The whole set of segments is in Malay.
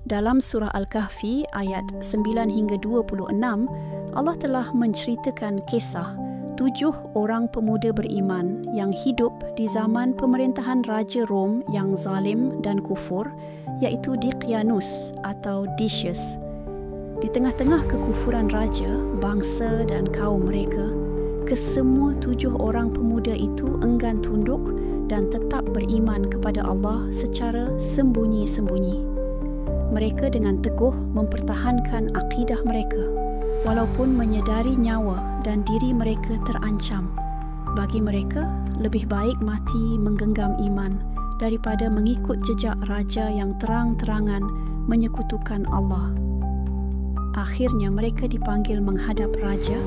Dalam surah Al-Kahfi ayat 9 hingga 26, Allah telah menceritakan kisah 7 orang pemuda beriman yang hidup di zaman pemerintahan Raja Rom yang zalim dan kufur, iaitu Diqyanus atau Decius. Di tengah-tengah kekufuran raja, bangsa dan kaum mereka, kesemua 7 orang pemuda itu enggan tunduk dan tetap beriman kepada Allah secara sembunyi-sembunyi. Mereka dengan teguh mempertahankan akidah mereka, walaupun menyedari nyawa dan diri mereka terancam. Bagi mereka, lebih baik mati menggenggam iman daripada mengikut jejak raja yang terang-terangan menyekutukan Allah. Akhirnya mereka dipanggil menghadap raja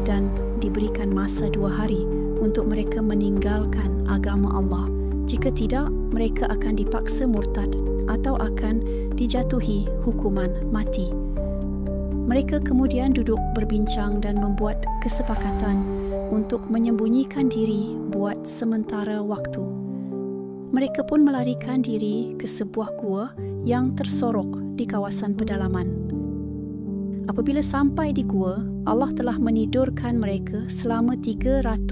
dan diberikan masa 2 hari untuk mereka meninggalkan agama Allah. Jika tidak, mereka akan dipaksa murtad atau akan dijatuhi hukuman mati. Mereka kemudian duduk berbincang dan membuat kesepakatan untuk menyembunyikan diri buat sementara waktu. Mereka pun melarikan diri ke sebuah gua yang tersorok di kawasan pedalaman. Apabila sampai di gua, Allah telah menidurkan mereka selama 309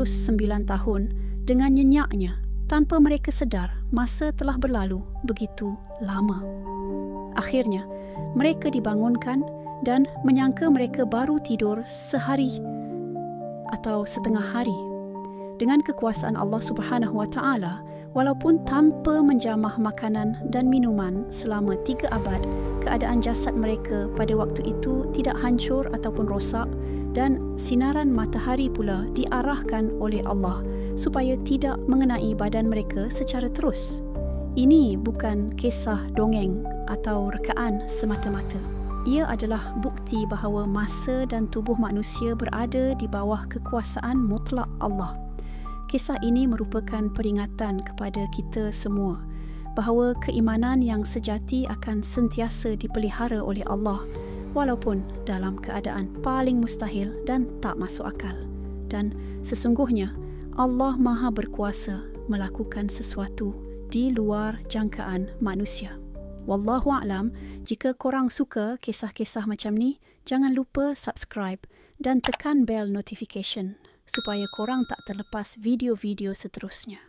tahun dengan nyenyaknya, tanpa mereka sedar masa telah berlalu begitu lama. Akhirnya, mereka dibangunkan dan menyangka mereka baru tidur sehari atau setengah hari. Dengan kekuasaan Allah Subhanahu Wa Taala, walaupun tanpa menjamah makanan dan minuman selama 3 abad, keadaan jasad mereka pada waktu itu tidak hancur ataupun rosak, dan sinaran matahari pula diarahkan oleh Allah supaya tidak mengenai badan mereka secara terus. Ini bukan kisah dongeng atau rekaan semata-mata. Ia adalah bukti bahawa masa dan tubuh manusia berada di bawah kekuasaan mutlak Allah. Kisah ini merupakan peringatan kepada kita semua bahawa keimanan yang sejati akan sentiasa dipelihara oleh Allah, walaupun dalam keadaan paling mustahil dan tak masuk akal. Dan sesungguhnya Allah Maha berkuasa melakukan sesuatu di luar jangkaan manusia. Wallahu a'lam. Jika korang suka kisah-kisah macam ni, jangan lupa subscribe dan tekan bell notification supaya korang tak terlepas video-video seterusnya.